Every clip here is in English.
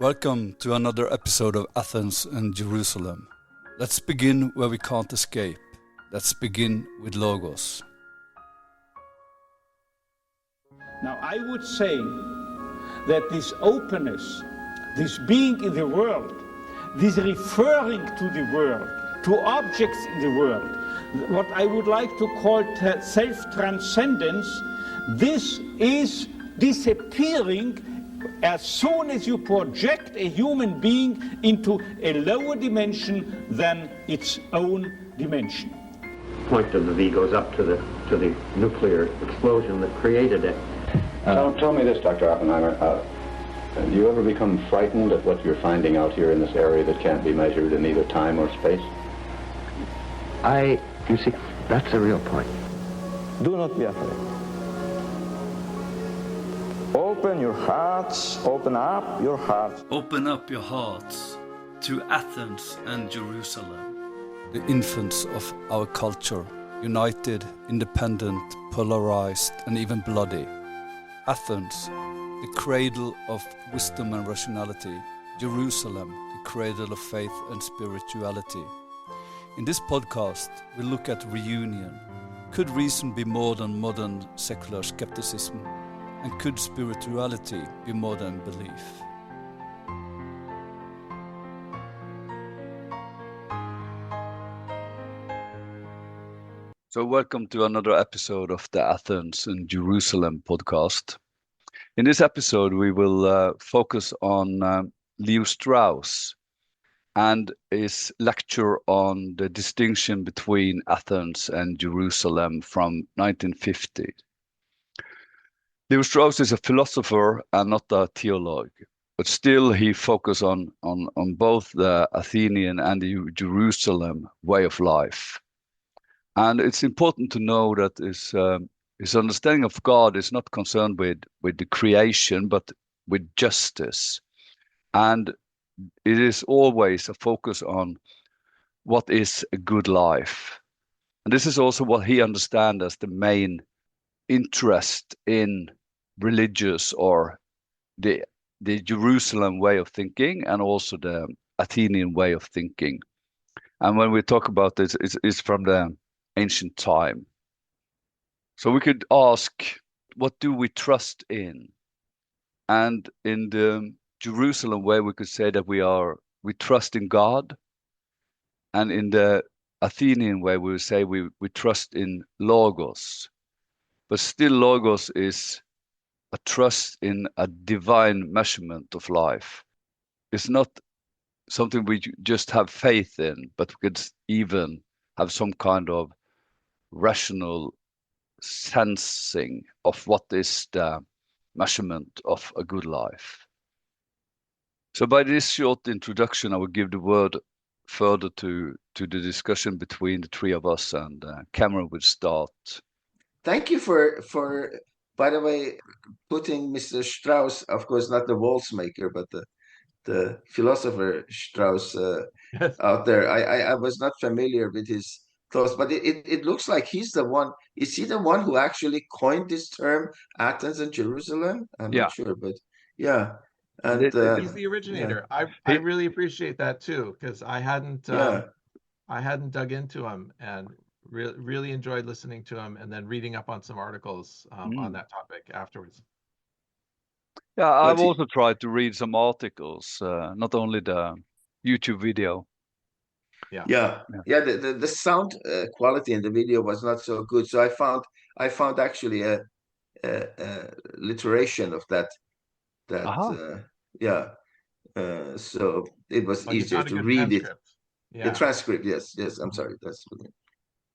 Welcome to another episode of Athens and Jerusalem. Let's begin where we can't escape. Let's begin with Logos. Now, I would say that this openness, this being in the world, this referring to the world, to objects in the world, what I would like to call self-transcendence, this is disappearing as soon as you project a human being into a lower dimension than its own dimension. Point of the V goes up to the nuclear explosion that created it. Tell me this, Dr. Oppenheimer. Do you ever become frightened at what you're finding out here in this area that can't be measured in either time or space? You see, that's a real point. Do not be afraid. Open your hearts, open up your hearts. Open up your hearts to Athens and Jerusalem. The infants of our culture, united, independent, polarized, and even bloody. Athens, the cradle of wisdom and rationality. Jerusalem, the cradle of faith and spirituality. In this podcast, we look at reunion. Could reason be more than modern secular skepticism? And could spirituality be more than belief? So welcome to another episode of the Athens and Jerusalem podcast. In this episode, we will focus on Leo Strauss and his lecture on the distinction between Athens and Jerusalem from 1950. Leo Strauss is a philosopher and not a theologue, but still he focuses on both the Athenian and the Jerusalem way of life. And it's important to know that his understanding of God is not concerned with the creation, but with justice. And it is always a focus on what is a good life. And this is also what he understands as the main interest in religious or the Jerusalem way of thinking and also the Athenian way of thinking. And when we talk about this, it's from the ancient time. So we could ask, what do we trust in? And in the Jerusalem way, we could say that we trust in God. And in the Athenian way, we would say we trust in Logos. But still Logos is a trust in a divine measurement of life. It's not something we just have faith in, but we could even have some kind of rational sensing of what is the measurement of a good life. So by this short introduction, I will give the word further to the discussion between the three of us, and Cameron will start. Thank you for by the way, putting Mr. Strauss, of course, not the waltz maker, but the philosopher Strauss out there. I was not familiar with his thoughts, but it looks like he's the one. Is he the one who actually coined this term, Athens and Jerusalem? I'm not sure, but yeah. And he's the originator. Yeah. I really appreciate that too, because I hadn't dug into him, and really enjoyed listening to him and then reading up on some articles on that topic afterwards. Yeah, I've also tried to read some articles, not only the YouTube video. The sound quality in the video was not so good, so I found actually a literation of that. So it was easier to read it. The transcript, yes. I'm sorry. That's what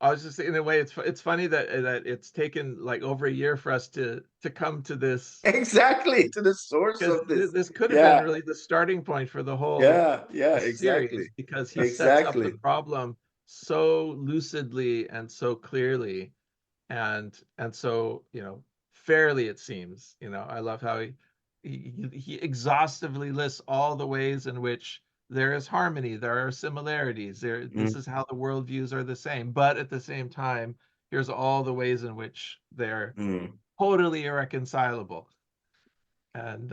I was just saying, in a way, it's funny that it's taken like over a year for us to come to this. Exactly, to the source of this. This could have been really the starting point for the whole exactly. series, because he sets up the problem so lucidly and so clearly, and so fairly, it seems. I love how he exhaustively lists all the ways in which there is harmony, there are similarities, this is how the worldviews are the same, but at the same time, here's all the ways in which they're totally irreconcilable. And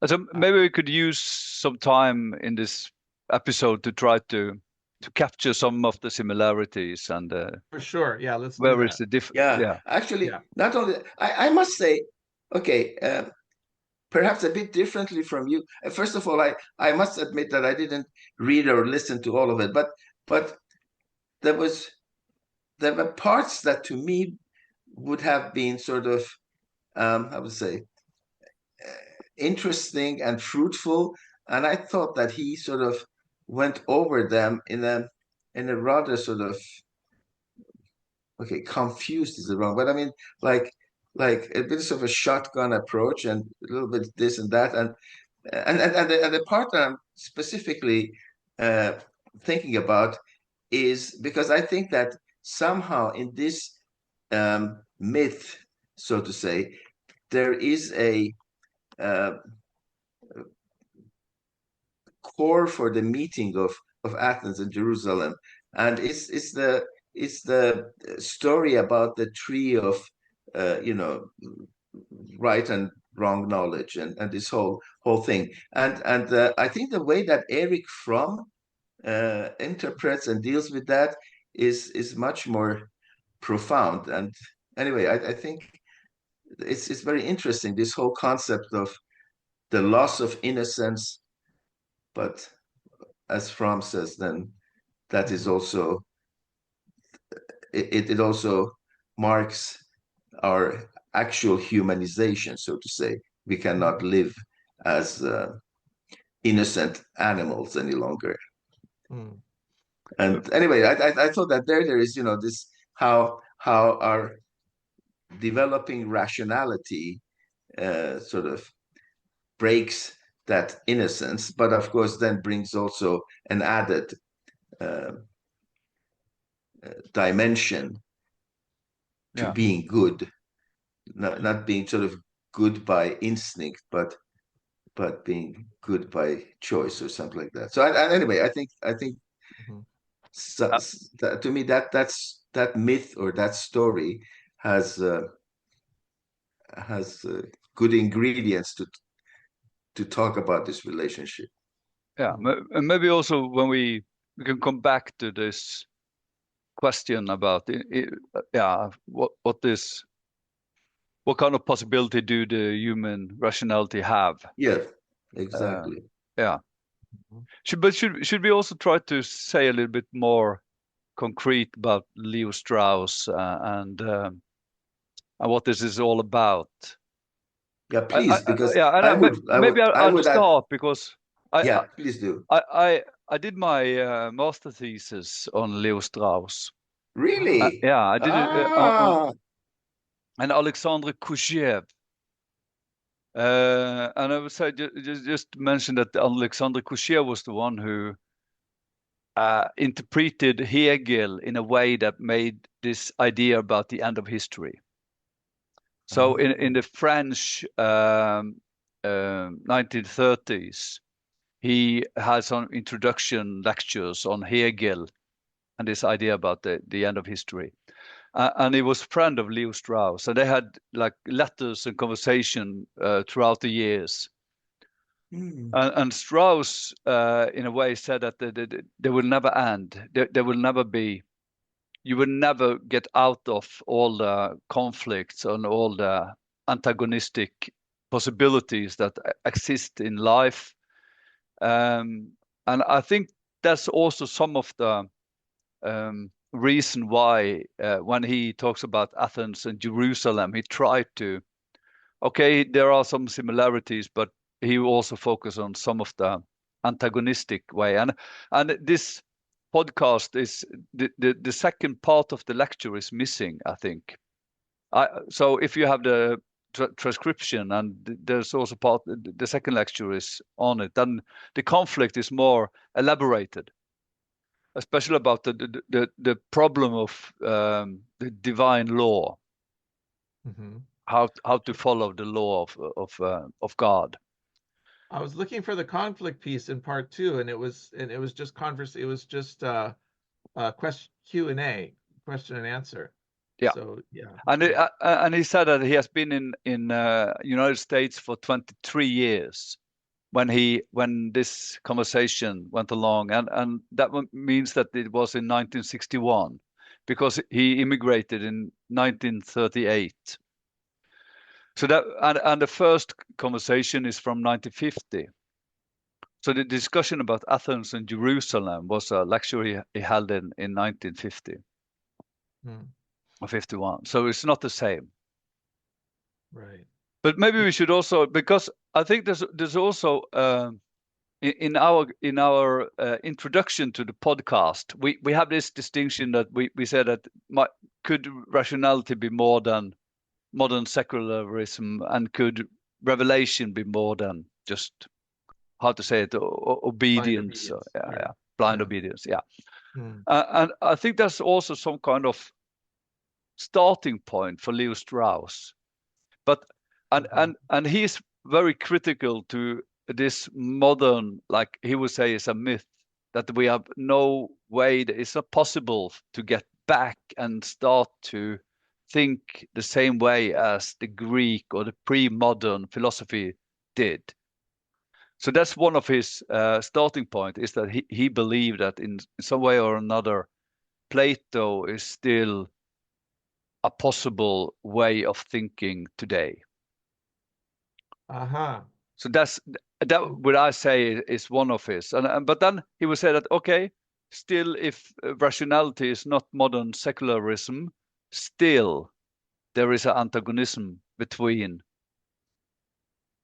So maybe we could use some time in this episode to try to capture some of the similarities and For sure. Yeah, let's do where is that. the difference. Yeah, Yeah, actually, Yeah. not only I must say, okay, perhaps a bit differently from you. First of all, I must admit that I didn't read or listen to all of it, but there was there were parts that to me would have been sort of I would say interesting and fruitful, and I thought that he sort of went over them in a rather sort of okay, confused is the wrong, but I mean like a bit of a shotgun approach and a little bit this and that, and the part that I'm specifically uh, thinking about is because I think that somehow in this myth, so to say, there is a uh, core for the meeting of Athens and Jerusalem, and it's the story about the tree of you know right and wrong knowledge and this whole thing, and I think the way that Eric Fromm interprets and deals with that is much more profound. And anyway, I think it's very interesting, this whole concept of the loss of innocence, but as Fromm says, then that is also it also marks our actual humanization, so to say. We cannot live as innocent animals any longer. Mm. And anyway, I thought that there is this how our developing rationality sort of breaks that innocence, but of course then brings also an added uh, dimension to yeah, being good, not being sort of good by instinct, but being good by choice or something like that. So anyway, I think Mhm. so, to me that myth or that story has good ingredients to talk about this relationship. yeah. Mm. And maybe also when we can come back to this question about yeah, what kind of possibility do the human rationality have? Yeah, Uh, exactly. yeah. Mhm. Should we also try to say a little bit more concrete about Leo Strauss and what this is all about? Yeah, please, because Yeah, and maybe I I'll would add. start because I Yeah, please do. I did my master thesis on Leo Strauss. Ah, Really? Yeah, I did it on Ah, and Alexandre Kouchiev. And I would say just mention that Alexander Kouchiev was the one who interpreted Hegel in a way that made this idea about the end of history. So in the French 1930s, he had some introduction lectures on Hegel and this idea about the end of history. And he was a friend of Leo Strauss, and they had like letters and conversation throughout the years. hmm. And Strauss, in a way, said that they will never end. There will never be. You will never get out of all the conflicts and all the antagonistic possibilities that exist in life. And I think that's also some of the reason why, when he talks about Athens and Jerusalem, he tried to, okay, there are some similarities, but he also focused on some of the antagonistic way. And this podcast is the second part of the lecture is missing, I think. So if you have the transcription and there's also part, the second lecture is on it, then the conflict is more elaborated, especially about the problem of the divine law, mhm. how to follow the law of God. I was looking for the conflict piece in part two, and it was just question Q&A, question and answer. Yeah. So yeah. And he said that he has been in United States for 23 years when this conversation went along, and that means that it was in 1961 because he immigrated in 1938. So and the first conversation is from 1950. So the discussion about Athens and Jerusalem was a lecture he held in 1950 or 51. So it's not the same. Right. But maybe we should also, because I think there's also in our introduction to the podcast, we have this distinction that we said that could rationality be more than modern secularism, and could revelation be more than just, how to say it, obedience? Blind obedience. Yeah, blind Yeah. obedience. Yeah, Hmm. and I think that's also some kind of starting point for Leo Strauss. But and he's very critical to this modern, like he would say, is a myth that we have no way, that it's not possible to get back and start to think the same way as the Greek or the pre-modern philosophy did. So that's one of his starting point, is that he believed that in some way or another, Plato is still a possible way of thinking today. Uh-huh. So that would I say is one of his, and but then he would say that, okay, still, if rationality is not modern secularism, still there is an antagonism between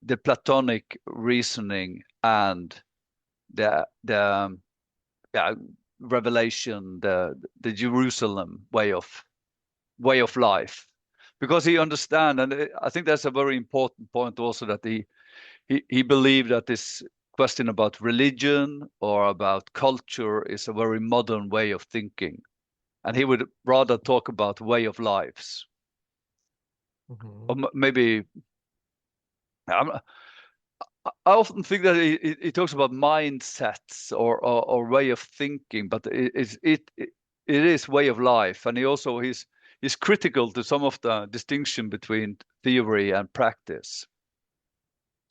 the Platonic reasoning and the yeah, revelation, the Jerusalem way of life, because he understand, and I think that's a very important point also, that he believed that this question about religion or about culture is a very modern way of thinking, and he would rather talk about way of lives, or maybe. I often think that he talks about mindsets or way of thinking, but it is way of life, and he also he's critical to some of the distinction between theory and practice.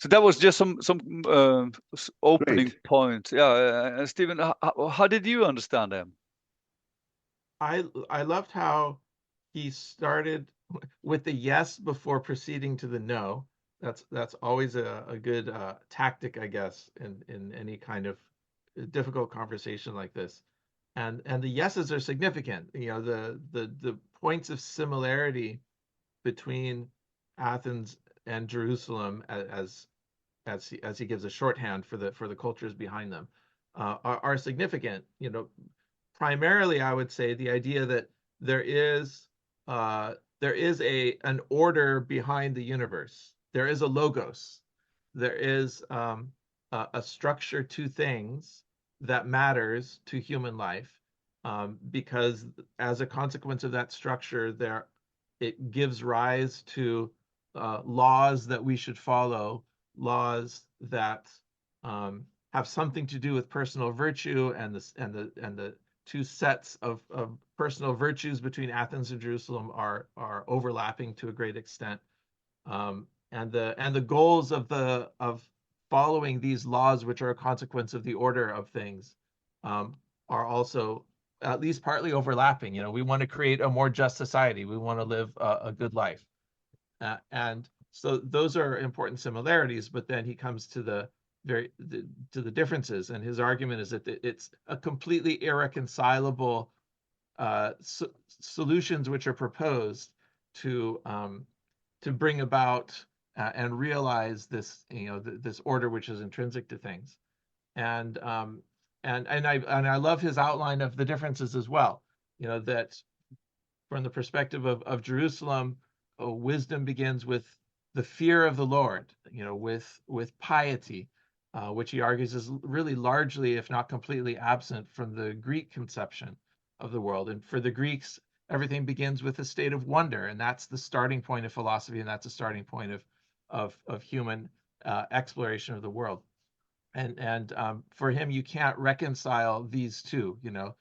So that was just some opening Great. points. Yeah, Stephen, how did you understand them? I loved how he started with the yes before proceeding to the no. That's always a good tactic, I guess, in any kind of difficult conversation like this. And the yeses are significant. You know, the points of similarity between Athens and Jerusalem, as he gives a shorthand for the cultures behind them, are significant. You know, primarily I would say the idea that there is an order behind the universe. There is a logos. There is a structure to things that matters to human life, because as a consequence of that structure, it gives rise to laws that we should follow, laws that have something to do with personal virtue, and the two sets of personal virtues between Athens and Jerusalem are overlapping to a great extent, and the goals of following these laws, which are a consequence of the order of things, are also at least partly overlapping. You know, we want to create a more just society. We want to live a good life, and so those are important similarities. But then he comes to the differences, and his argument is that it's a completely irreconcilable solutions which are proposed to bring about and realize this, you know, this order which is intrinsic to things. And I love his outline of the differences as well. You know, that from the perspective of Jerusalem, wisdom begins with the fear of the Lord, you know, with piety, which he argues is really largely, if not completely, absent from the Greek conception of the world. And for the Greeks, everything begins with a state of wonder, and that's the starting point of philosophy, and that's the starting point of human exploration of the world. And for him, you can't reconcile these two, you know,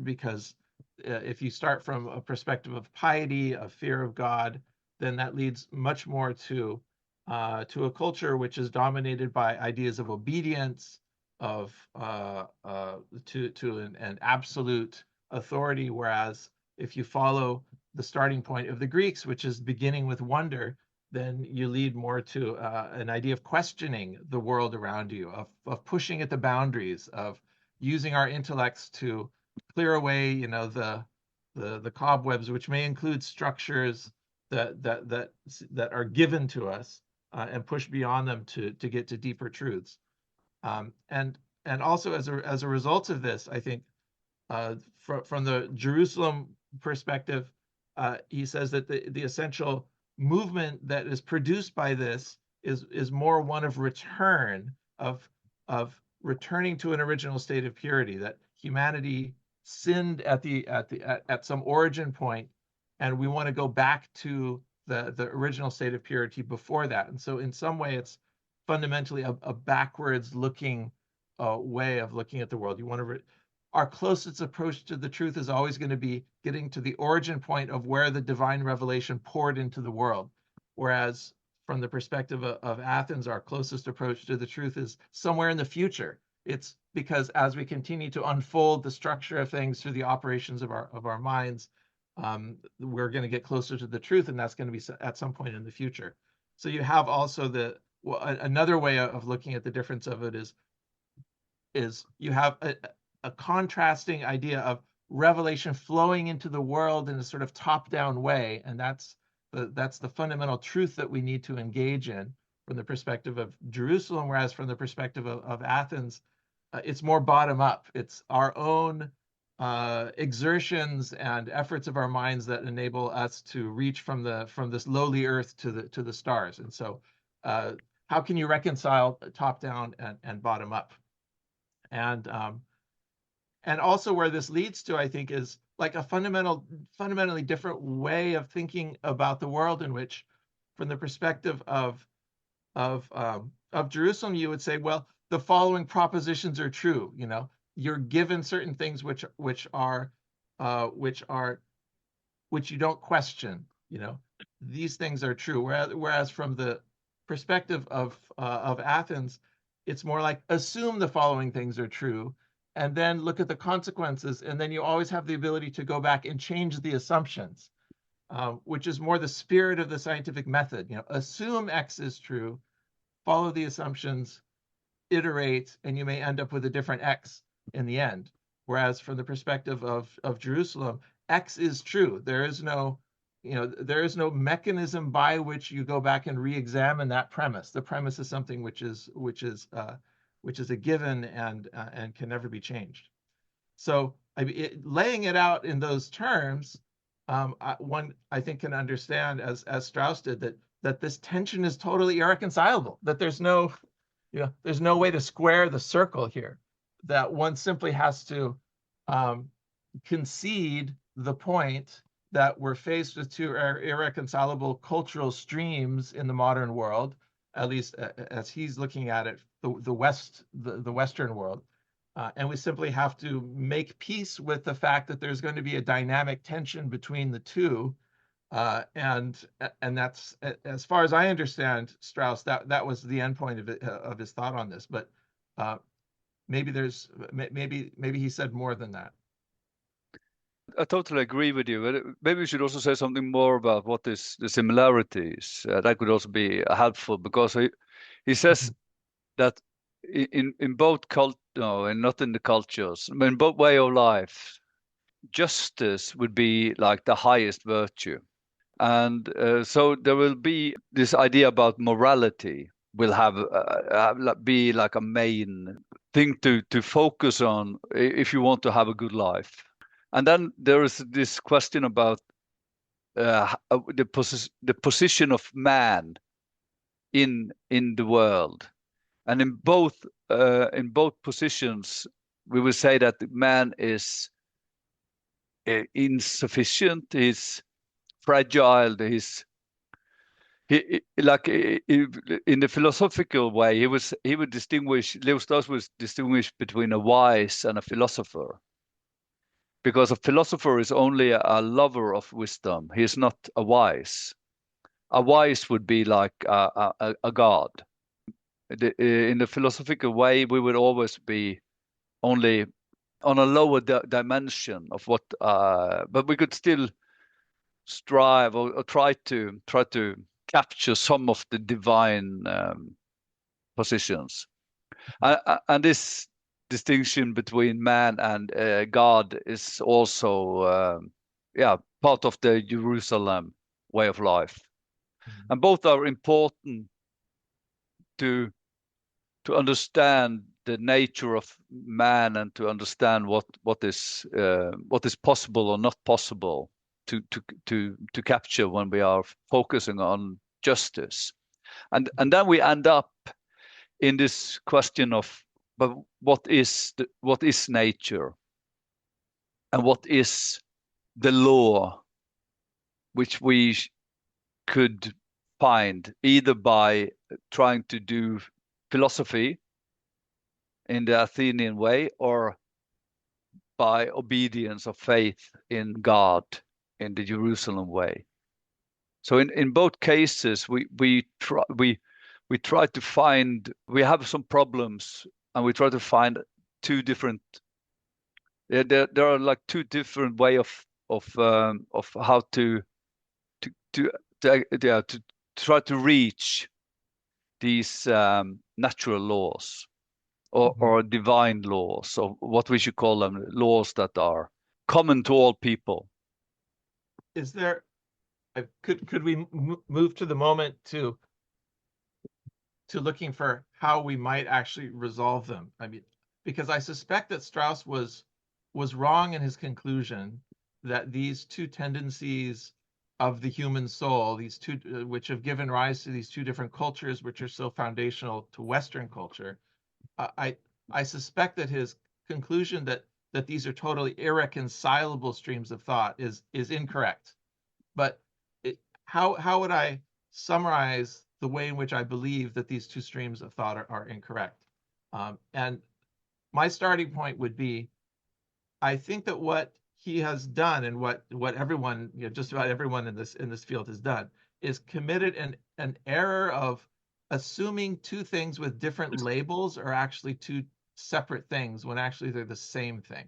because if you start from a perspective of piety, of fear of God, then that leads much more to a culture which is dominated by ideas of obedience, of to an absolute authority. Whereas if you follow the starting point of the Greeks, which is beginning with wonder, then you lead more to an idea of questioning the world around you, of pushing at the boundaries, of using our intellects to clear away, the cobwebs, which may include structures that are given to us, and push beyond them to get to deeper truths. And also as a result of this, I think from the Jerusalem perspective, he says that the essential movement that is produced by this is more one of return, of returning to an original state of purity, that humanity sinned at some origin point, and we want to go back to the original state of purity before that. And so in some way it's fundamentally a backwards looking way of looking at the world. You want to our closest approach to the truth is always going to be getting to the origin point of where the divine revelation poured into the world. Whereas from the perspective of Athens, our closest approach to the truth is somewhere in the future. It's because as we continue to unfold the structure of things through the operations of our minds, we're going to get closer to the truth, and that's going to be at some point in the future. So you have also another way of looking at the difference of it is you have a contrasting idea of revelation flowing into the world in a sort of top-down way, and that's the fundamental truth that we need to engage in from the perspective of Jerusalem, whereas from the perspective of Athens, it's more bottom up. It's our own exertions and efforts of our minds that enable us to reach from this lowly earth to the stars. And so, how can you reconcile top down and bottom up? And also where this leads to, I think, is like a fundamentally different way of thinking about the world, in which, from the perspective of Jerusalem, you would say, well, the following propositions are true. You're given certain things which you don't question. These things are true. Whereas from the perspective of Athens, it's more like assume the following things are true, and then look at the consequences, and then you always have the ability to go back and change the assumptions, which is more the spirit of the scientific method. Assume X is true, follow the assumptions, iterate, and you may end up with a different X in the end. Whereas from the perspective of Jerusalem, X is true. There is no mechanism by which you go back and re-examine that premise. The premise is something which is a given and can never be changed. So laying it out in those terms, one I think can understand, as Strauss did, that this tension is totally irreconcilable. That there's no way to square the circle here. That one simply has to concede the point that we're faced with two irreconcilable cultural streams in the modern world, at least as he's looking at it, the Western world. And we simply have to make peace with the fact that there's going to be a dynamic tension between the two. And that's, as far as I understand Strauss, that was the end point of his thought on this. But maybe he said more than that. I totally agree with you. But maybe we should also say something more about what is the similarities. That could also be helpful, because he says that in both and not in the cultures, but in both way of life, justice would be like the highest virtue. And so there will be this idea about morality will be like a main thing to focus on if you want to have a good life. And then there is this question about the position of man in the world, and in both positions, we will say that man is insufficient, he's fragile, like in the philosophical way, he would distinguish. Leo Strauss would distinguish between a wise and a philosopher. because a philosopher is only a lover of wisdom. He is not a wise. A wise would be like a god. In the philosophical way, we would always be only on a lower dimension of what, but we could still strive or try to capture some of the divine positions. And this distinction between man and God is also, part of the Jerusalem way of life. And both are important to understand the nature of man and to understand what is possible or not possible to capture when we are focusing on justice. And then we end up in this question of, but what is nature, and what is the law which we could find either by trying to do philosophy in the Athenian way or by obedience of faith in God in the Jerusalem way. So in both cases, we try to find, we have some problems, and we try to find two different. There are like two different way of how to try to reach these natural laws or divine laws, or what we should call them, laws that are common to all people. Is there, could we move to the moment to looking for how we might actually resolve them? I mean, because I suspect that Strauss was wrong in his conclusion that these two tendencies of the human soul, these two, which have given rise to these two different cultures, which are so foundational to Western culture, I suspect that his conclusion that these are totally irreconcilable streams of thought is incorrect. But how would I summarize the way in which I believe that these two streams of thought are incorrect? And my starting point would be, I think that what he has done, and what everyone, just about everyone in this field has done, is committed an error of assuming two things with different labels are actually two separate things when actually they're the same thing.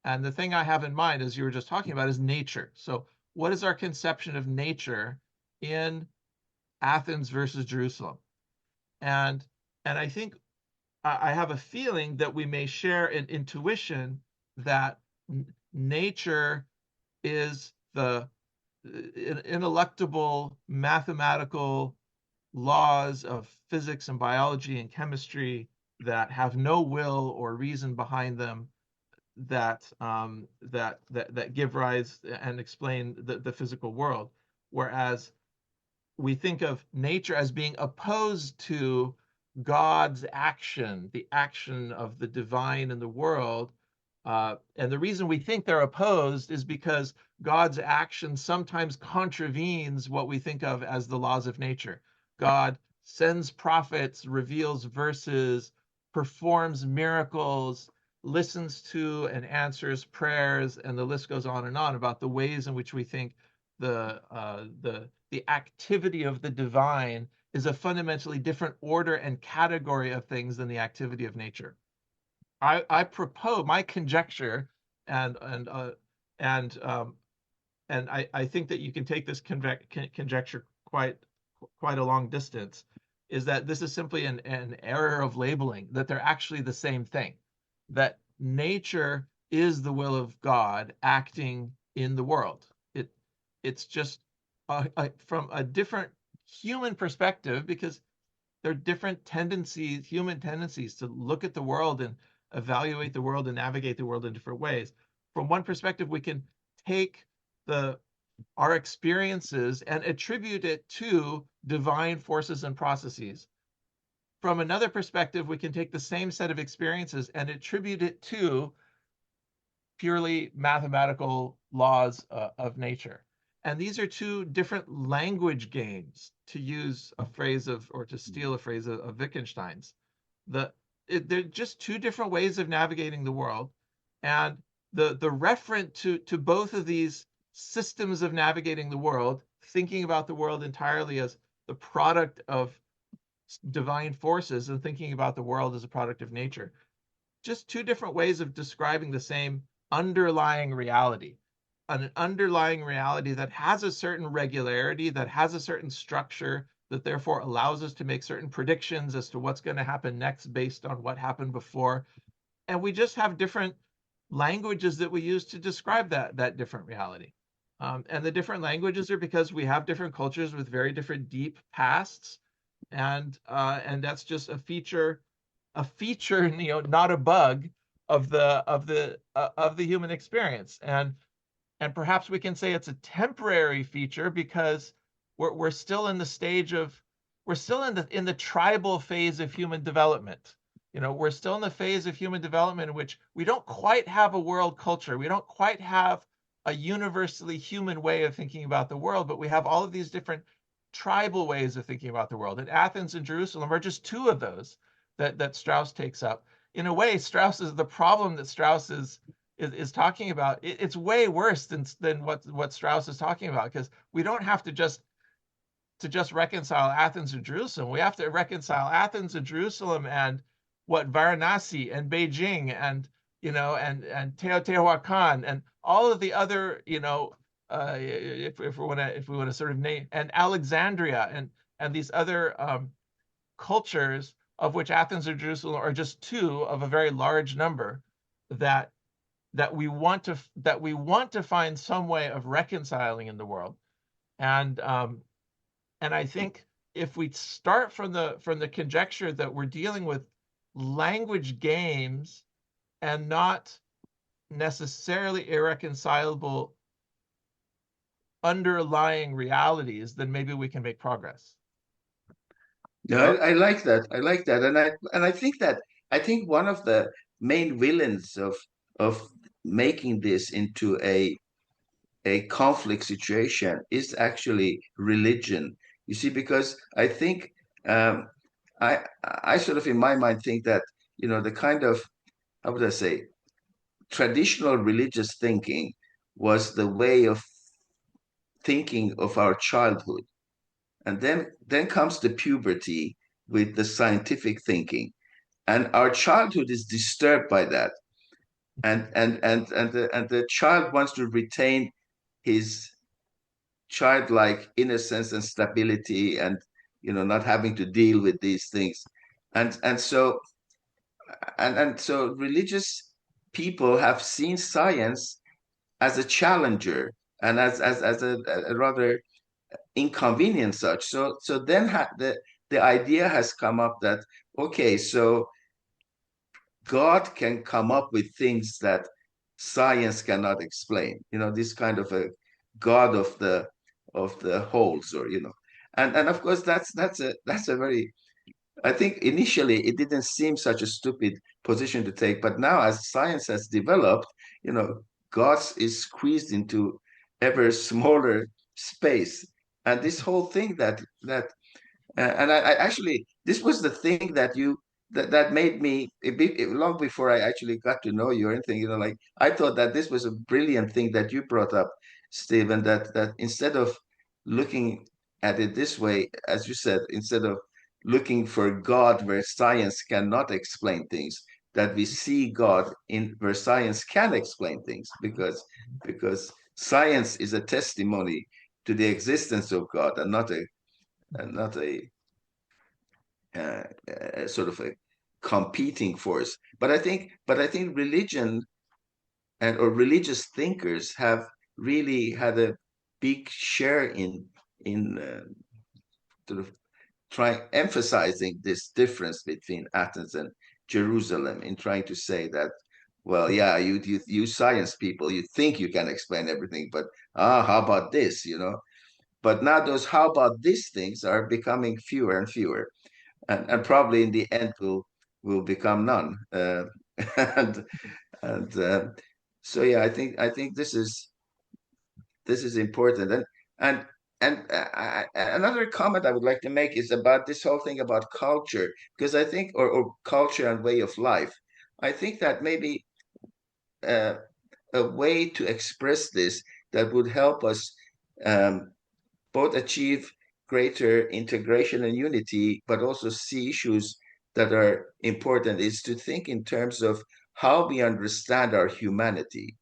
And the thing I have in mind, as you were just talking about, is nature. So what is our conception of nature in Athens versus Jerusalem? And I think I have a feeling that we may share an intuition that nature is the ineluctable mathematical laws of physics and biology and chemistry that have no will or reason behind them, that give rise and explain the physical world, whereas we think of nature as being opposed to God's action, the action of the divine in the world. And the reason we think they're opposed is because God's action sometimes contravenes what we think of as the laws of nature. God sends prophets, reveals verses, performs miracles, listens to and answers prayers, and the list goes on and on about the ways in which we think the activity of the divine is a fundamentally different order and category of things than the activity of nature. I propose my conjecture, and I think that you can take this conjecture quite a long distance, is that this is simply an error of labeling, that they're actually the same thing, that nature is the will of God acting in the world. It's just from a different human perspective, because there are different tendencies, human tendencies, to look at the world and evaluate the world and navigate the world in different ways. From one perspective, we can take our experiences and attribute it to divine forces and processes. From another perspective, we can take the same set of experiences and attribute it to purely mathematical laws of nature. And these are two different language games, to use a phrase of, or to steal a phrase of Wittgenstein's. They're just two different ways of navigating the world. And the referent to both of these systems of navigating the world, thinking about the world entirely as the product of divine forces and thinking about the world as a product of nature. Just two different ways of describing the same underlying reality. An underlying reality that has a certain regularity, that has a certain structure, that therefore allows us to make certain predictions as to what's going to happen next based on what happened before. And we just have different languages that we use to describe that different reality. And the different languages are because we have different cultures with very different deep pasts, and that's just a feature, not a bug of the human experience. And perhaps we can say it's a temporary feature because we're still in the stage of we're still in the tribal phase of human development. We're still in the phase of human development in which we don't quite have a world culture. We don't quite have a universally human way of thinking about the world, but we have all of these different tribal ways of thinking about the world. And Athens and Jerusalem are just two of those that Strauss takes up. In a way, Strauss is the problem that Strauss is talking about. It's way worse than what Strauss is talking about, because we don't have to just reconcile Athens and Jerusalem. We have to reconcile Athens and Jerusalem and what Varanasi and Beijing and and Teotihuacan and all of the other if we want to sort of name, and Alexandria and these other cultures, of which Athens and Jerusalem are just two of a very large number, that we want to find some way of reconciling in the world. And I think if we start from the conjecture that we're dealing with language games and not necessarily irreconcilable underlying realities, then maybe we can make progress. Yeah, I like that. I like that, and I think one of the main villains of making this into a conflict situation is actually religion. You see, because I think I sort of in my mind think that the kind of, how would I say, traditional religious thinking was the way of thinking of our childhood. And then comes the puberty with the scientific thinking. And our childhood is disturbed by that. And the child wants to retain his childlike innocence and stability, and not having to deal with these things. And so religious people have seen science as a challenger and as a rather inconvenient such. So then the idea has come up that, okay, so God can come up with things that science cannot explain. This kind of a God of the wholes, or and of course that's a very, I think initially it didn't seem such a stupid position to take, but now as science has developed, God is squeezed into ever smaller space. And this whole thing and I actually, this was the thing that made me long before I actually got to know you or anything, like I thought that this was a brilliant thing that you brought up, Stephen, that instead of looking at it this way, as you said, instead of looking for God where science cannot explain things, that we see God in where science can explain things, because science is a testimony to the existence of God, and not a sort of a competing force. But I think religion or religious thinkers have really had a big share in sort of emphasizing this difference between Athens and Jerusalem, in trying to say that, well, yeah, you science people, you think you can explain everything, but how about this, But now those how about these things are becoming fewer and fewer, and probably in the end will become none. And so yeah, I think this is important. And another comment I would like to make is about this whole thing about culture, because I think, or culture and way of life. I think that maybe a a way to express this that would help us both achieve greater integration and unity, but also see issues that are important, is to think in terms of how we understand our humanity.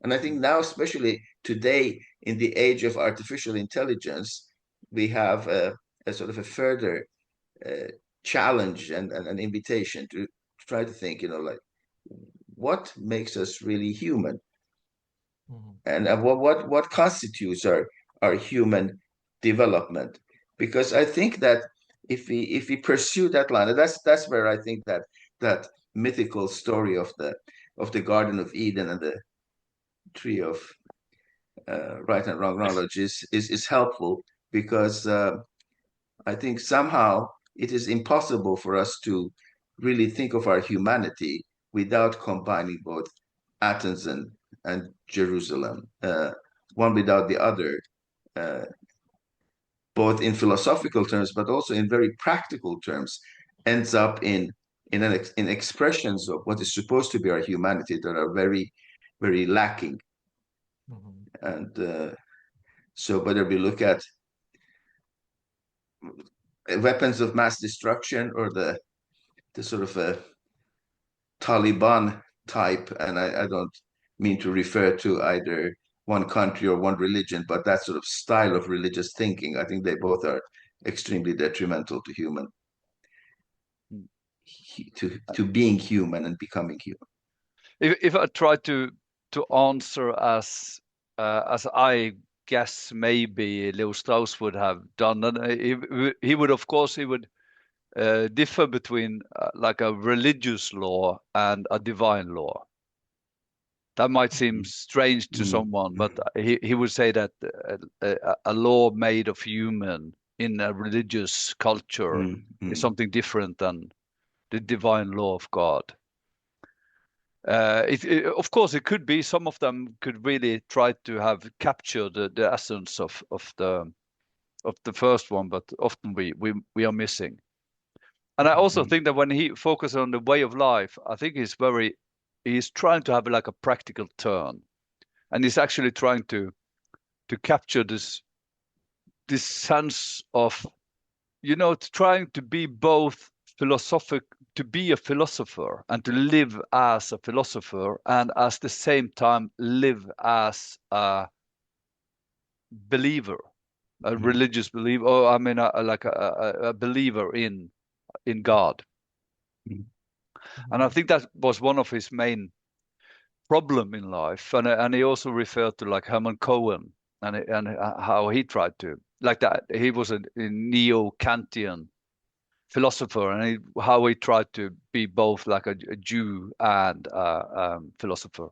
And I think now, especially today, in the age of artificial intelligence, we have a sort of a further uh, challenge and an invitation to try to think, like what makes us really human, and what constitutes our human development. Because I think that if we pursue that line, and that's where I think that mythical story of the Garden of Eden and the tree of right and wrong knowledge is helpful, because I think somehow it is impossible for us to really think of our humanity without combining both Athens and Jerusalem, one without the other, uh, both in philosophical terms, but also in very practical terms, ends up in expressions of what is supposed to be our humanity that are very, very lacking. And so whether we look at weapons of mass destruction or the sort of a Taliban type, and I don't mean to refer to either one country or one religion, but that sort of style of religious thinking, I think they both are extremely detrimental to to being human and becoming human. If I try to answer as I guess maybe Leo Strauss would have done, and he would, of course, he would differ between like a religious law and a divine law. That might seem strange to someone, but he would say that a law made of human in a religious culture is something different than the divine law of God. Of course, it could be some of them could really try to have captured the essence of the first one, but often we are missing. And I also think that when he focuses on the way of life, I think he's trying to have like a practical turn, and he's actually trying to capture this sense of, trying to be both philosophic, to be a philosopher and to live as a philosopher, and at the same time live as a believer, a religious believer, or I mean, like a believer in God. And I think that was one of his main problem in life. And he also referred to like Herman Cohen and how he tried to, like that. He was a neo-Kantian philosopher, and how he tried to be both like a Jew and a philosopher.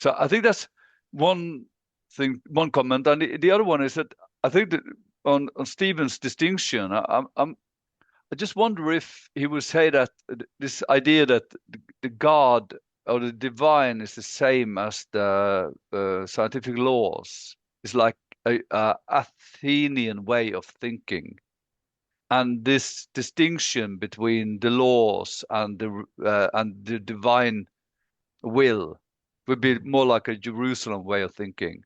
So I think that's one thing, one comment. And the other one is that I think that on Stephen's distinction, I just wonder if he would say that this idea that the God or the divine is the same as the scientific laws is like a Athenian way of thinking, and this distinction between the laws and the divine will would be more like a Jerusalem way of thinking.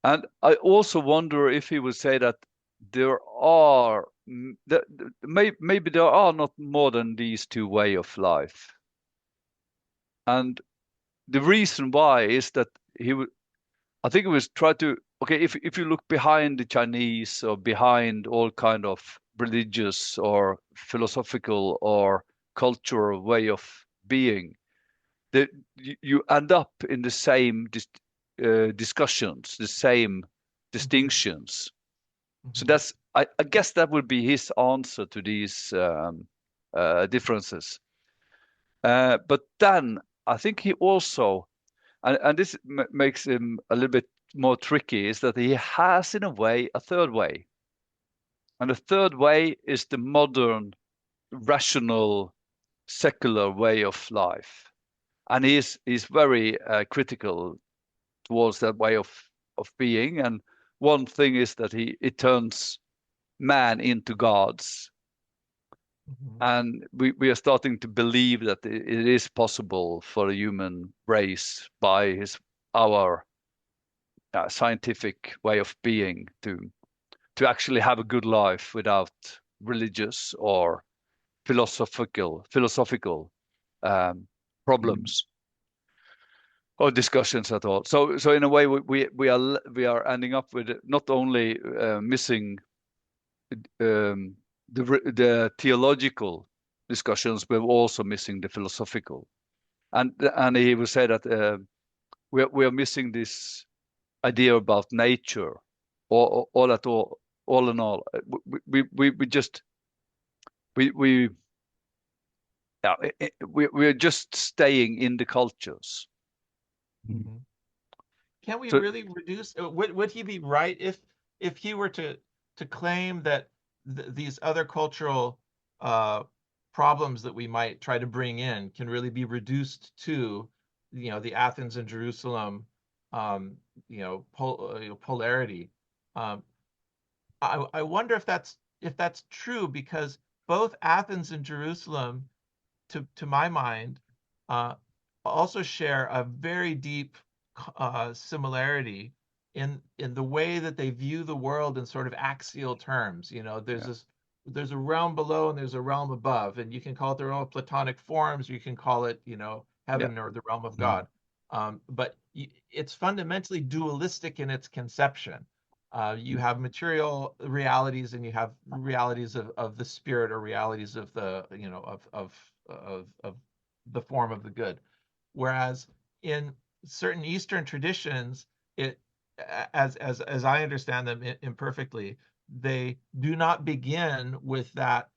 And I also wonder if he would say that there are maybe there are not more than these two ways of life. And the reason why is that I think he was trying to, okay, if you look behind the Chinese or behind all kind of religious or philosophical or cultural way of being, that you end up in the same discussions, the same distinctions. So I guess that would be his answer to these differences. But then I think he also, and this makes him a little bit more tricky, is that he has in a way a third way. And the third way is the modern, rational, secular way of life. And he's very critical towards that way of being. And one thing is that it turns man into gods. Mhm. And we are starting to believe that it is possible for the human race by our scientific way of being to actually have a good life without religious or philosophical um, problems or discussions at all. So in a way, we are ending up with not only missing the theological discussions, but also missing the philosophical. And he will say that we are missing this idea about nature, or all in all. We just we yeah, we're just staying in the cultures. Mhm. Can we So really reduce? Would he be right if he were to claim that these other cultural uh, problems that we might try to bring in can really be reduced to, the Athens and Jerusalem, um, polarity? Um, I wonder if that's true, because both Athens and Jerusalem, to my mind, uh, also share a very deep similarity in the way that they view the world in sort of axial terms. yeah, There's a realm below and there's a realm above, and you can call it the realm of Platonic forms, you can call it, yeah, heaven or the realm of God. But it's fundamentally dualistic in its conception. You have material realities and you have realities of the spirit, or realities of the, of the form of the good. Whereas in certain Eastern traditions, it, as I understand them imperfectly, they do not begin with that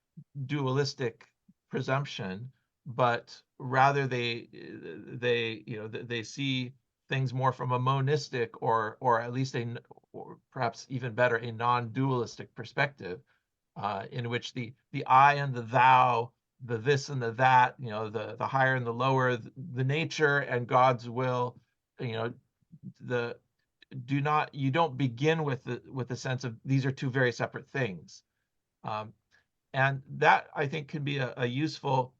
dualistic presumption, but rather they see things more from a monistic, or at least or perhaps even better, a non-dualistic perspective, in which the I and the thou, the this and the that, the higher and the lower, the nature and God's will, you know, the you don't begin with the sense of these are two very separate things. Um, and that, I think, can be a useful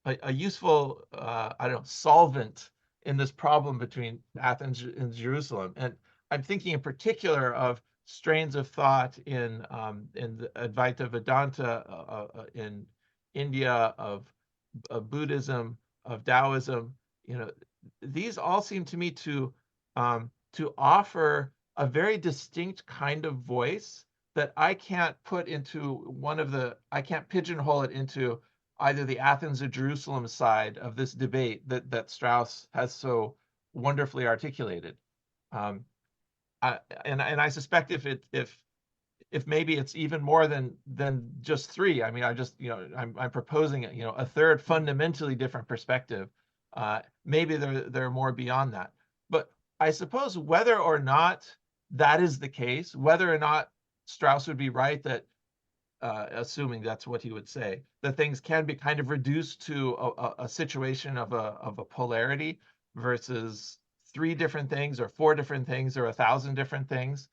I don't know, solvent in this problem between Athens and Jerusalem. And I'm thinking in particular of strains of thought in the Advaita Vedanta, in India, of Buddhism, of Taoism. These all seem to me to offer a very distinct kind of voice that I can't pigeonhole it into either the Athens or Jerusalem side of this debate that Strauss has so wonderfully articulated. Um, and I suspect if maybe it's even more than just three. I mean, I'm proposing a third fundamentally different perspective. Maybe there are more beyond that. But I suppose whether or not that is the case, whether or not Strauss would be right that, assuming that's what he would say, that things can be kind of reduced to a situation of a polarity versus three different things or four different things or 1,000 different things.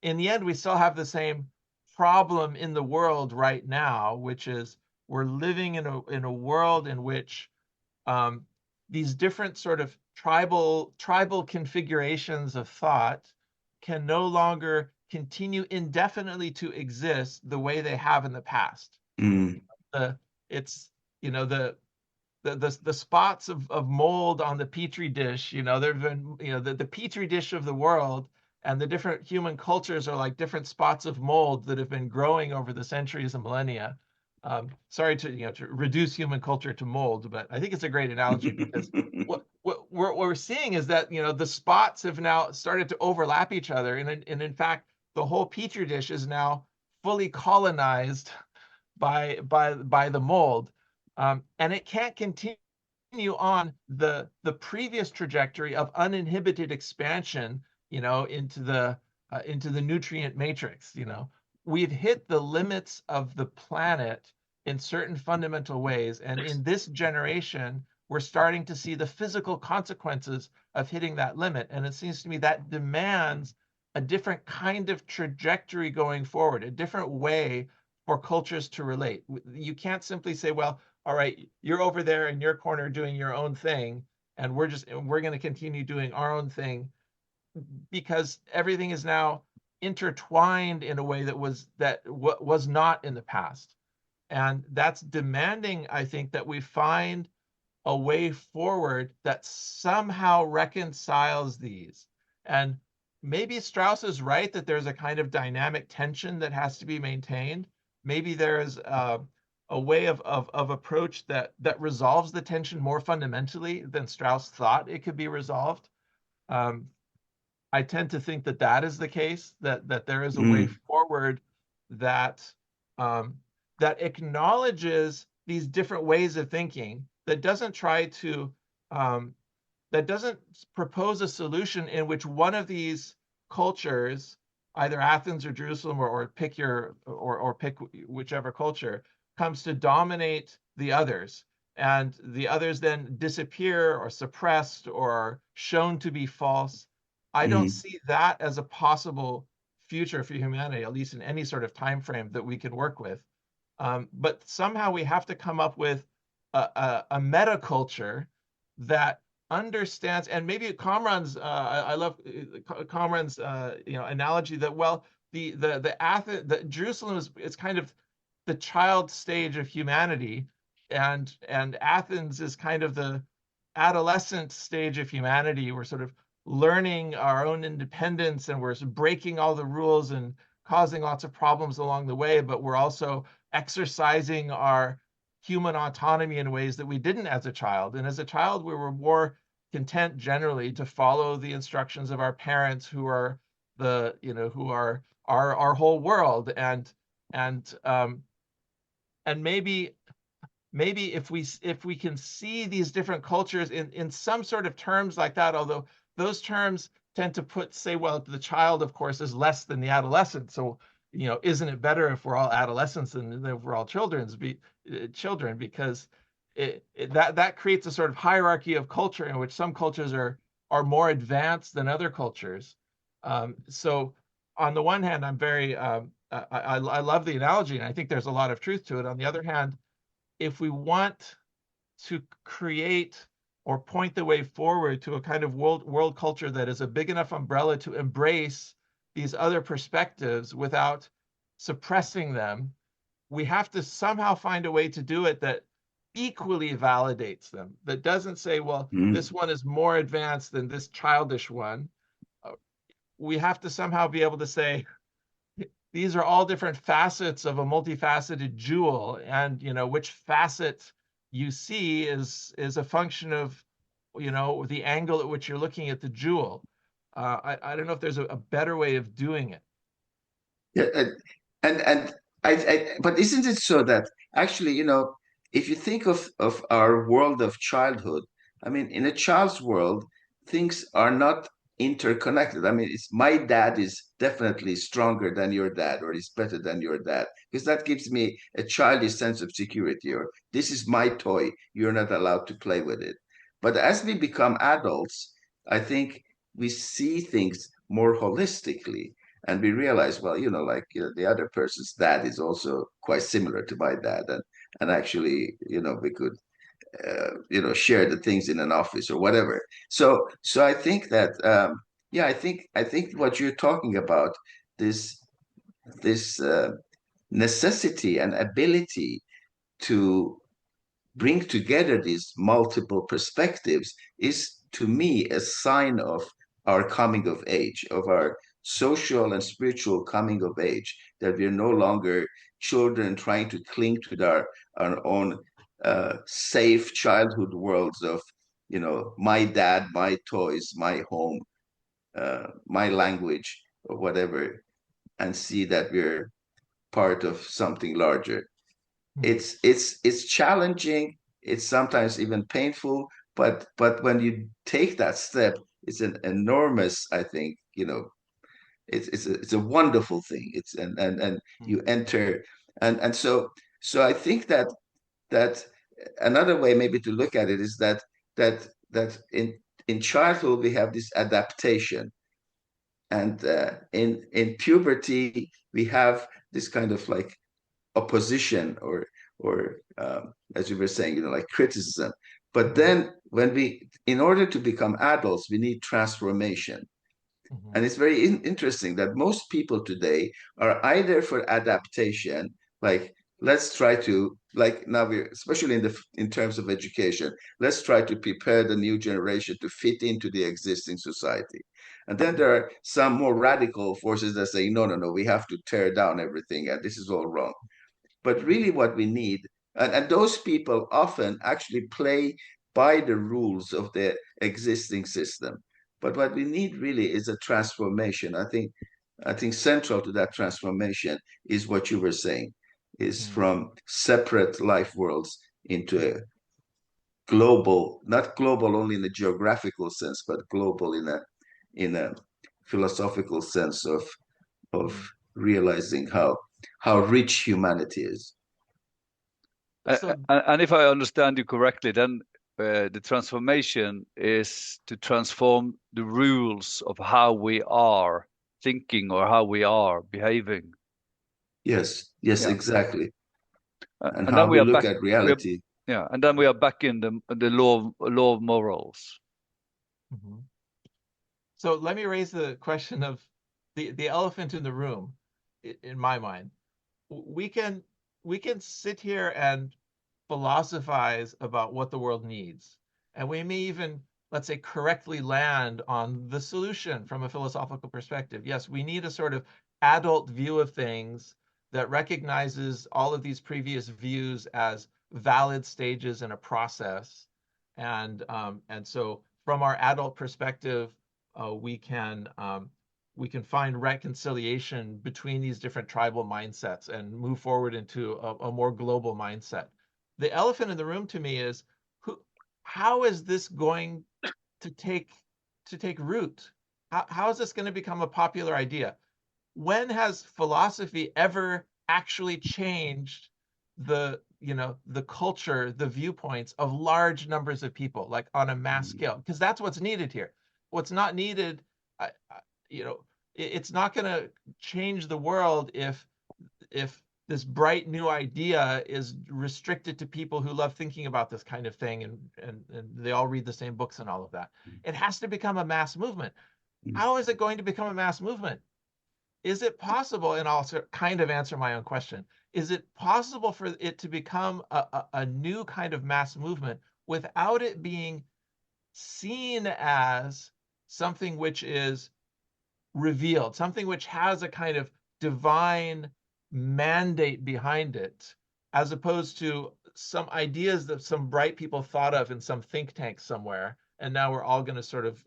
In the end, we still have the same problem in the world right now, which is we're living in a world in which, um, these different sort of tribal configurations of thought can no longer continue indefinitely to exist the way they have in the past. Mm. The it's the spots of mold on the petri dish. There've been, the petri dish of the world, and the different human cultures are like different spots of mold that have been growing over the centuries and millennia. Sorry to reduce human culture to mold, but I think it's a great analogy, because what we're seeing is that, the spots have now started to overlap each other, and in fact the whole petri dish is now fully colonized by the mold, and it can't continue on the previous trajectory of uninhibited expansion, into the nutrient matrix. We've hit the limits of the planet in certain fundamental ways, and in this generation, we're starting to see the physical consequences of hitting that limit. And it seems to me that demands a different kind of trajectory going forward, a different way for cultures to relate. You can't simply say, well, all right, you're over there in your corner doing your own thing, and we're going to continue doing our own thing, because everything is now intertwined in a way that was not in the past. And that's demanding, I think, that we find a way forward that somehow reconciles these. And maybe Strauss is right that there's a kind of dynamic tension that has to be maintained. Maybe there's a way of approach that resolves the tension more fundamentally than Strauss thought it could be resolved. Um, I tend to think that that is the case, that there is a way forward that um, that acknowledges these different ways of thinking, that doesn't try to that doesn't propose a solution in which one of these cultures, either Athens or Jerusalem, or pick whichever culture, comes to dominate the others, and the others then disappear or suppressed or shown to be false. I don't see that as a possible future for humanity, at least in any sort of time frame that we can work with. But somehow we have to come up with a meta culture that understands, and maybe Kamran's I love Kamran's analogy that, well, the Jerusalem is kind of the child stage of humanity, and Athens is kind of the adolescent stage of humanity. We're sort of learning our own independence, and we're breaking all the rules and causing lots of problems along the way, but we're also exercising our human autonomy in ways that we didn't as a child. And as a child, we were more content generally to follow the instructions of our parents, who are who are our whole world. And maybe if we can see these different cultures in some sort of terms like that, although those terms tend to say, well, the child, of course, is less than the adolescent. So, isn't it better if we're all adolescents than if we're all children? Because that creates a sort of hierarchy of culture in which some cultures are more advanced than other cultures. So on the one hand, I love the analogy, and I think there's a lot of truth to it. On the other hand, if we want to create or point the way forward to a kind of world culture that is a big enough umbrella to embrace these other perspectives without suppressing them, we have to somehow find a way to do it that equally validates them, that doesn't say, well, this one is more advanced than this childish one. We have to somehow be able to say, these are all different facets of a multifaceted jewel, and which facet you see is a function of the angle at which you're looking at the jewel. I don't know if there's a better way of doing it. Yeah, but isn't it so that actually, if you think of our world of childhood, I mean, in a child's world, things are not interconnected. I mean, it's my dad is definitely stronger than your dad, or is better than your dad, because that gives me a childish sense of security, or this is my toy, you're not allowed to play with it. But as we become adults, I think we see things more holistically, and we realize, well, the other person's dad is also quite similar to my dad, and actually, we could share the things in an office or whatever. So I think that yeah, I think what you're talking about, this necessity and ability to bring together these multiple perspectives, is to me a sign of our coming of age, of our social and spiritual coming of age, that we're no longer children trying to cling to our own safe childhood worlds of, my dad, my toys, my home, my language, or whatever, and see that we're part of something larger. It's challenging. It's sometimes even painful, but when you take that step, it's an enormous, I think, it's a wonderful thing. It's and you enter, and so I think that another way maybe to look at it is that in childhood we have this adaptation, and in puberty we have this kind of like opposition or as you were saying, like criticism. But then in order to become adults, we need transformation. And it's very interesting that most people today are either for adaptation, like let's try to, like now we're, especially in terms of education, let's try to prepare the new generation to fit into the existing society. And then there are some more radical forces that say, no, no, no, we have to tear down everything and this is all wrong. But really what we need, and those people often actually play by the rules of the existing system. But what we need really is a transformation. I think central to that transformation is what you were saying, is from separate life worlds into a global, not global only in the geographical sense, but global in a philosophical sense of realizing how rich humanity is. So And if I understand you correctly, then the transformation is to transform the rules of how we are thinking or how we are behaving. Yes, yes, Yeah. exactly. And And then how we we are look back. at We are, reality. yeah, and then we are back in the law of morals. So let me raise the question of the elephant in the room, in my mind. We can we can sit here and philosophize about what the world needs, and we may even, let's say, correctly land on the solution from a philosophical perspective. Yes, we need a sort of adult view of things that recognizes all of these previous views as valid stages in a process, and so from our adult perspective, uh, we can um, we can find reconciliation between these different tribal mindsets and move forward into a more global mindset. The elephant in the room to me is who, how is this going to take root? How is this going to become a popular idea? When has philosophy ever actually changed the culture, the viewpoints of large numbers of people, like on a mass scale? Because that's what's needed here. What's not needed, you know, it's not going to change the world if this bright new idea is restricted to people who love thinking about this kind of thing, and they all read the same books and all of that. It has to become a mass movement. How is it going to become a mass movement? Is it possible, and I'll kind of answer my own question, is it possible for it to become a new kind of mass movement without it being seen as something which is revealed, something which has a kind of divine mandate behind it, as opposed to some ideas that some bright people thought of in some think tank somewhere, and now we're all going to sort of,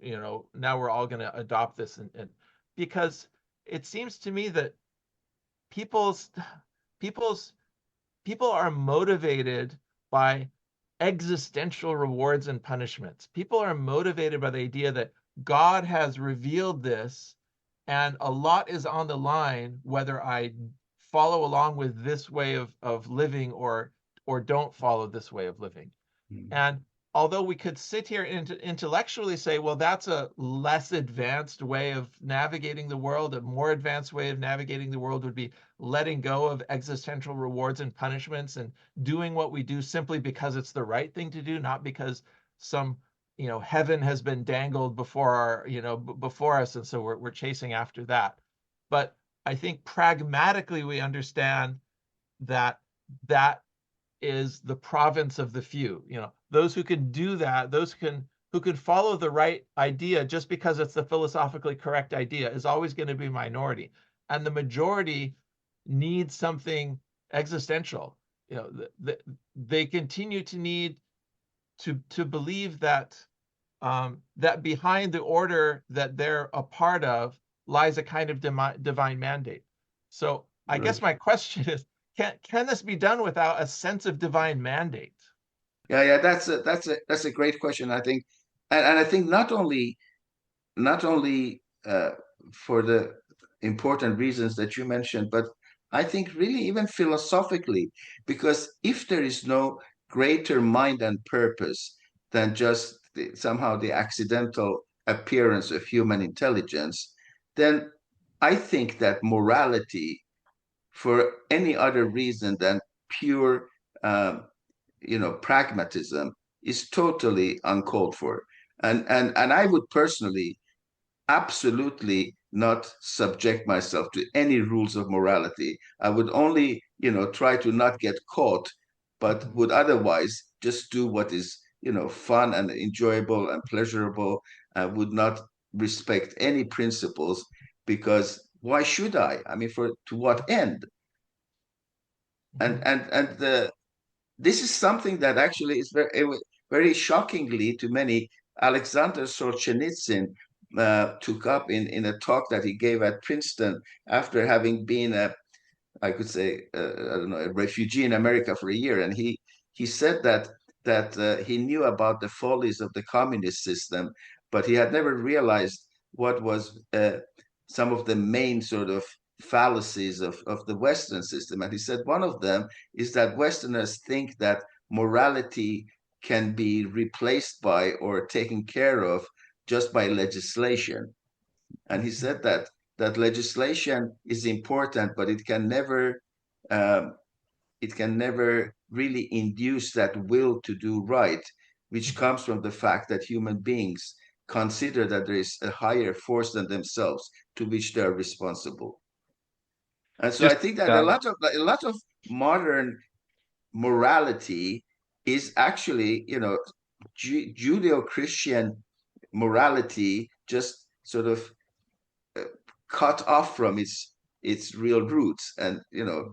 now we're all going to adopt this, and because it seems to me that people's people's people are motivated by existential rewards and punishments. People are motivated by the idea that God has revealed this and a lot is on the line whether I follow along with this way of living or don't follow this way of living. And although we could sit here and intellectually say, well, that's a less advanced way of navigating the world, a more advanced way of navigating the world would be letting go of existential rewards and punishments and doing what we do simply because it's the right thing to do, not because some heaven has been dangled before our before us, and so we're chasing after that. But I think pragmatically we understand that that is the province of the few. Those who can do that, those who can follow the right idea just because it's the philosophically correct idea is always going to be minority, and the majority needs something existential. They continue to need to believe that that behind the order that they're a part of lies a kind of divine mandate. So I guess my question is, can this be done without a sense of divine mandate? Yeah, that's a great question, I think. And I think not only for the important reasons that you mentioned, but I think really even philosophically, because if there is no greater mind and purpose than just somehow the accidental appearance of human intelligence, then I think that morality for any other reason than pure, pragmatism is totally uncalled for. And I would personally absolutely not subject myself to any rules of morality. I would only, try to not get caught, but would otherwise just do what is, fun and enjoyable and pleasurable. I would not respect any principles, because why should I? I mean, to what end? And this is something that actually is very shockingly to many. Alexander Solzhenitsyn took up in a talk that he gave at Princeton after having been I could say, I don't know, a refugee in America for a year, and he said that he knew about the follies of the communist system, but he had never realized what was some of the main sort of fallacies of the Western system. And he said one of them is that Westerners think that morality can be replaced by or taken care of just by legislation. And he said that legislation is important, but um, it can never really induce that will to do right, which comes from the fact that human beings consider that there is a higher force than themselves to which they are responsible. And so I Just think that a lot of modern morality is actually, Judeo-Christian morality, just sort of cut off from its real roots. And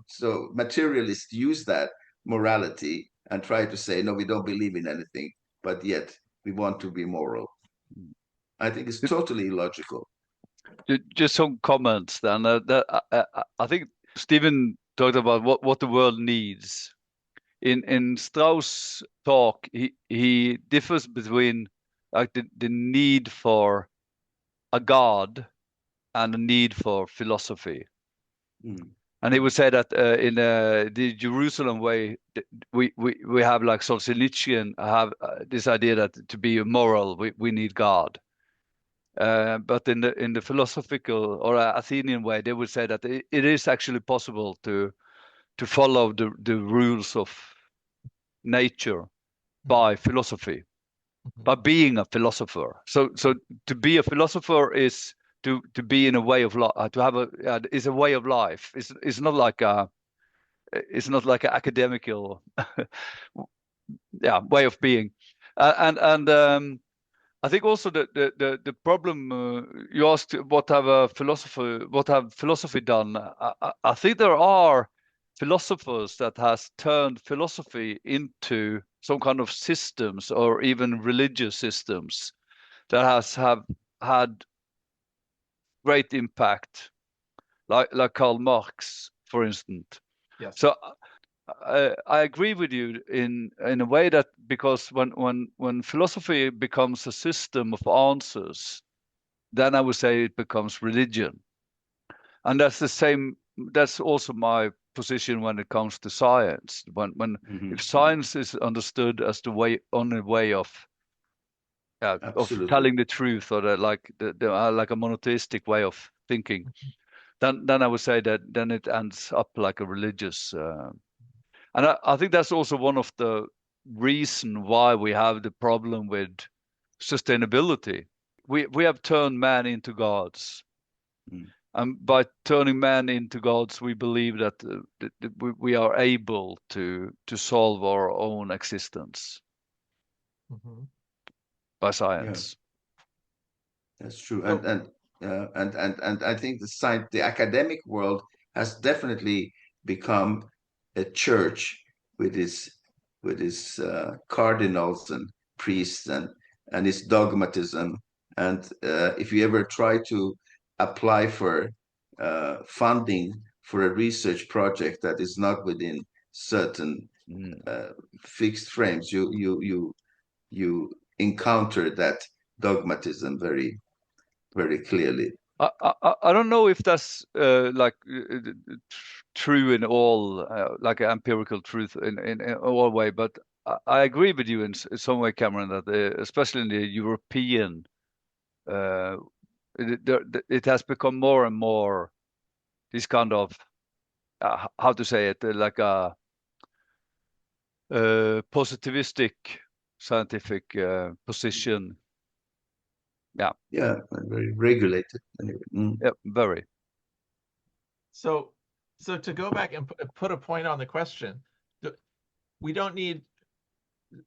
so materialists use that morality and try to say, no, we don't believe in anything, but yet we want to be moral. I think it's totally illogical. just some comments then. I think Stephen talked about what the world needs. In Strauss' talk, he differs between like the need for a god and a need for philosophy. And he would say that in the Jerusalem way, we have like Solzhenitsyn have this idea that to be moral, we need God. But in the philosophical or Athenian way, they would say that it is actually possible to follow the rules of nature by philosophy, by being a philosopher. So to be a philosopher is to be in a way of life, to have is a way of life. It's not like a an academical way of being. And I think also the problem you asked, what have philosophy done? I think there are philosophers that has turned philosophy into some kind of systems or even religious systems that have had great impact, like Karl Marx, for instance. Yes. So I agree with you in a way that because when philosophy becomes a system of answers, then I would say it becomes religion. And that's the same. That's also my position when it comes to science. If science is understood as the only way of telling the truth, or like a monotheistic way of thinking, then I would say that then it ends up like a religious. And I think that's also one of the reason why we have the problem with sustainability. We have turned man into gods. And by turning man into gods, we believe that we are able to solve our own existence by science. Yeah. That's true. And I think the academic world has definitely become a church with its cardinals and priests and its dogmatism. And if you ever try to apply for funding for a research project that is not within certain fixed frames, you encounter that dogmatism very, very clearly. I don't know if that's true in all like empirical truth in all way, but I agree with you in some way, Cameron, that especially in the European, it has become more and more this kind of how to say it, like a positivistic scientific position. Yeah. Yeah, very regulated. Anyway. Yeah, very. So to go back and put a point on the question, we don't need.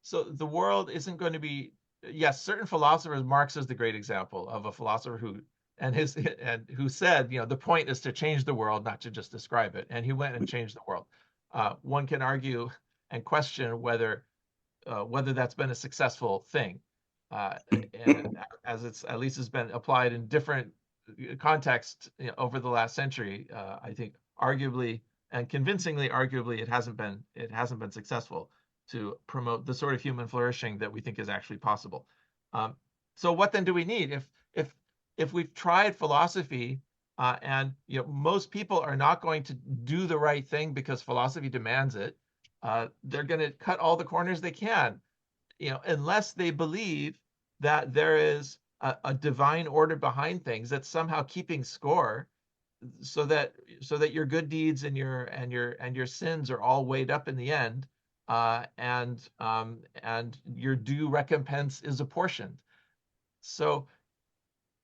So the world isn't going to be. Yes, certain philosophers. Marx is the great example of a philosopher who said, the point is to change the world, not to just describe it. And he went and changed the world. One can argue and question whether that's been a successful thing, and as it's at least has been applied in different contexts over the last century. I think arguably and convincingly, arguably, it hasn't been successful to promote the sort of human flourishing that we think is actually possible. So what then do we need if we've tried philosophy? And most people are not going to do the right thing because philosophy demands it. They're going to cut all the corners they can, unless they believe that there is a divine order behind things that's somehow keeping score, so that your good deeds and your sins are all weighed up in the end, and your due recompense is apportioned. So,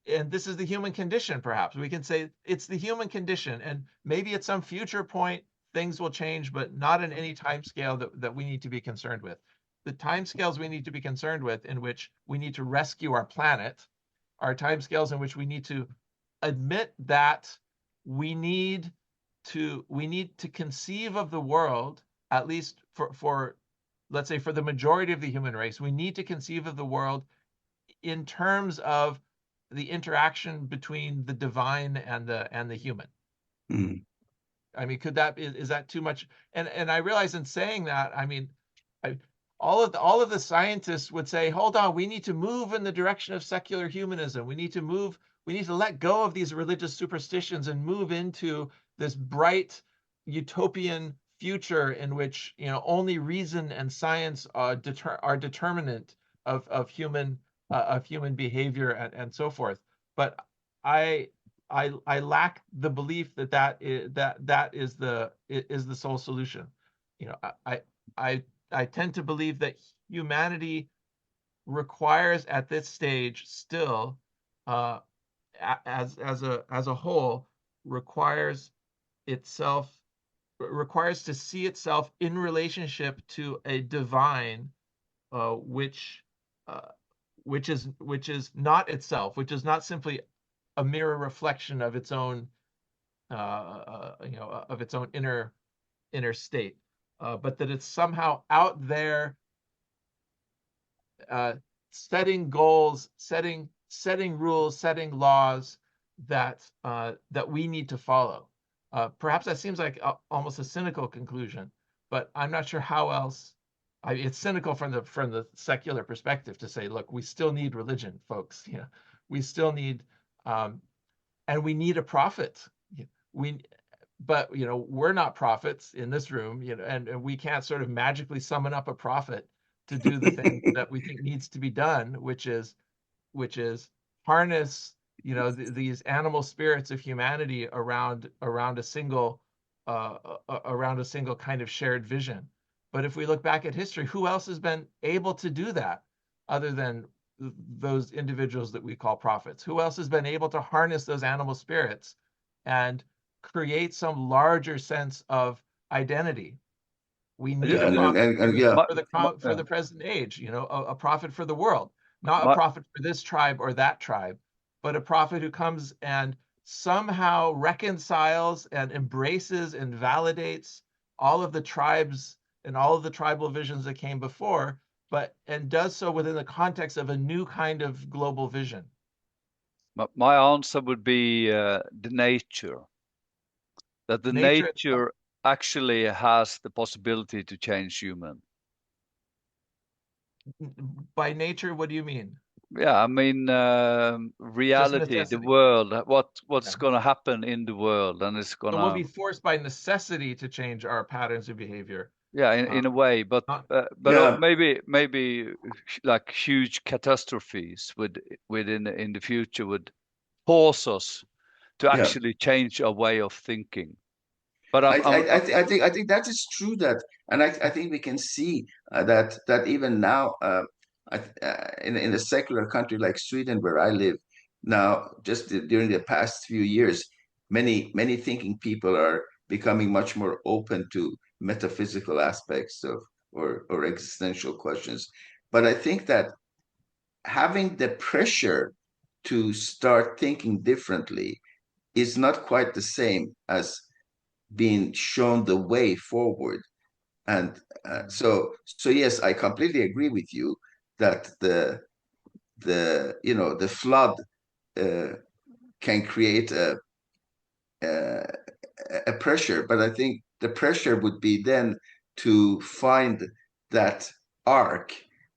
and this is the human condition. Perhaps we can say it's the human condition, and maybe at some future point things will change, but not in any time scale that we need to be concerned with. The timescales we need to be concerned with, in which we need to rescue our planet, are timescales in which we need to admit that we need to conceive of the world, at least for let's say for the majority of the human race, we need to conceive of the world in terms of the interaction between the divine and the human. Mm. I mean, is that too much? And I realize in saying that, I mean, all of the scientists would say, hold on, we need to move in the direction of secular humanism. We need to let go of these religious superstitions and move into this bright utopian future in which only reason and science are determinant of human behavior and so forth. But I lack the belief that is the sole solution. I tend to believe that humanity requires at this stage still, as a whole, requires to see itself in relationship to a divine, which is not itself, which is not simply a mirror reflection of its own, of its own inner state, but that it's somehow out there, setting goals, setting rules, setting laws that we need to follow. Perhaps that seems like almost a cynical conclusion, but I'm not sure how else. It's cynical from the secular perspective to say, look, we still need religion, folks. We still need, and we need a prophet. But we're not prophets in this room, and we can't sort of magically summon up a prophet to do the thing that we think needs to be done, which is harness these animal spirits of humanity around a single kind of shared vision. But if we look back at history, who else has been able to do that other than those individuals that we call prophets? Who else has been able to harness those animal spirits and create some larger sense of identity? We need a prophet for the present age, a prophet for the world, not a prophet for this tribe or that tribe, but a prophet who comes and somehow reconciles and embraces and validates all of the tribes and all of the tribal visions that came before, and does so within the context of a new kind of global vision. My answer would be the nature. That the nature actually has the possibility to change human. By nature, what do you mean? Yeah, I mean reality, the world, what's going to happen in the world, and it's going to. So we'll be forced by necessity to change our patterns of behavior. Yeah, in a way, but maybe like huge catastrophes in the future would force us to actually change our way of thinking. But I think that is true. And I think we can see that even now, in a secular country like Sweden, where I live now, just during the past few years, many thinking people are becoming much more open to metaphysical aspects of or existential questions. But I think that having the pressure to start thinking differently is not quite the same as being shown the way forward. And so yes, I completely agree with you that the flood can create a pressure, but I think the pressure would be then to find that arc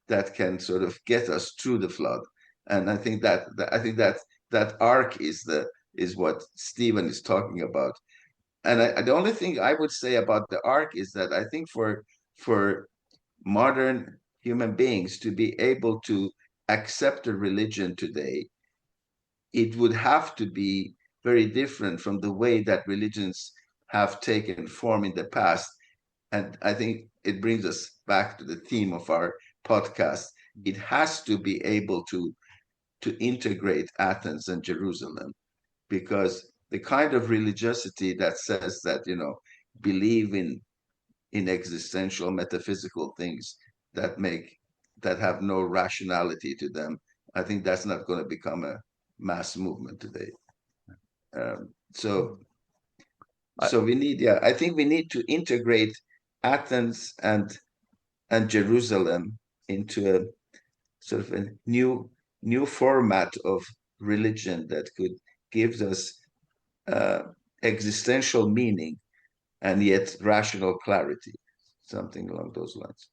that can sort of get us through the flood. And I think that arc is what Stephen is talking about. And the only thing I would say about the arc is that I think for modern human beings to be able to accept a religion today, it would have to be very different from the way that religions have taken form in the past. And I think it brings us back to the theme of our podcast. It has to be able to integrate Athens and Jerusalem, because the kind of religiosity that says that, believe in existential metaphysical things that have no rationality to them, I think that's not going to become a mass movement today. So we need, I think we need to integrate Athens and Jerusalem into a sort of a new format of religion that could give us existential meaning and yet rational clarity, something along those lines.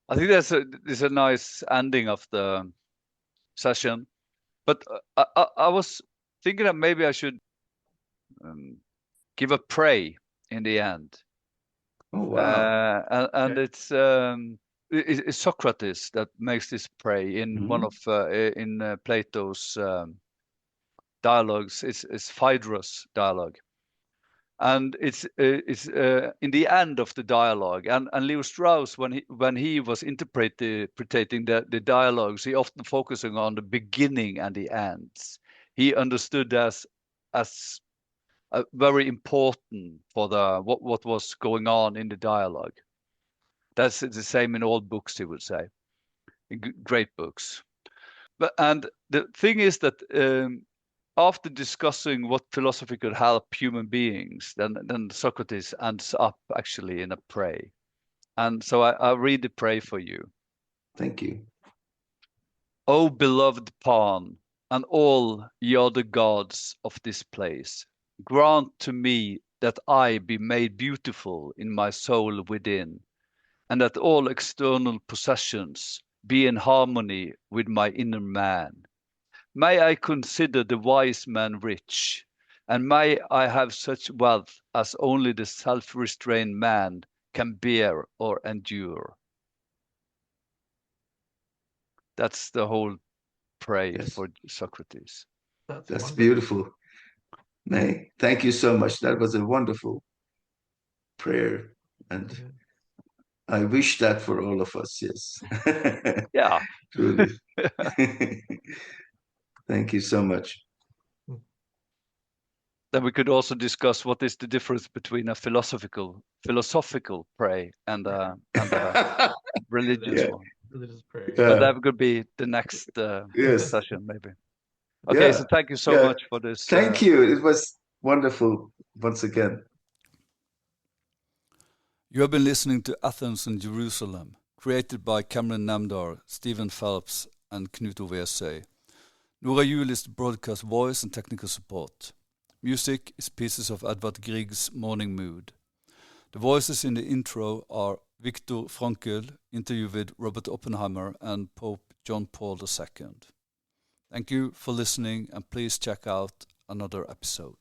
I think this is a nice ending of the session. But I was thinking that maybe I should give a pray in the end. Oh, wow. And it's Socrates that makes this pray in one of in Plato's dialogues. It's Phaedrus' dialogue. And it's in the end of the dialogue, and Leo Strauss, when he was interpreting the dialogues, he often focusing on the beginning and the ends. He understood as very important for what was going on in the dialogue. That's the same in all books, he would say, in great books. And the thing is that after discussing what philosophy could help human beings, then Socrates ends up actually in a pray. And so I'll read the pray for you. Thank you. O beloved Pan, and all ye other gods of this place, grant to me that I be made beautiful in my soul within, and that all external possessions be in harmony with my inner man. May I consider the wise man rich, and may I have such wealth as only the self-restrained man can bear or endure. That's the whole prayer for Socrates. That's beautiful. Nay, thank you so much. That was a wonderful prayer, and I wish that for all of us. Yes. Yeah. Truly. Thank you so much. Then we could also discuss what is the difference between a philosophical prayer and a religious one. Religious prayer. But that could be the next session, maybe. Okay, so thank you so much for this. Thank you. It was wonderful once again. You have been listening to Athens and Jerusalem, created by Cameron Namdar, Stephen Phelps, and Knut Ove Essay. Nora Juel is the broadcast voice and technical support. Music is pieces of Edvard Grieg's Morning Mood. The voices in the intro are Viktor Frankl, interview with Robert Oppenheimer, and Pope John Paul II. Thank you for listening, and please check out another episode.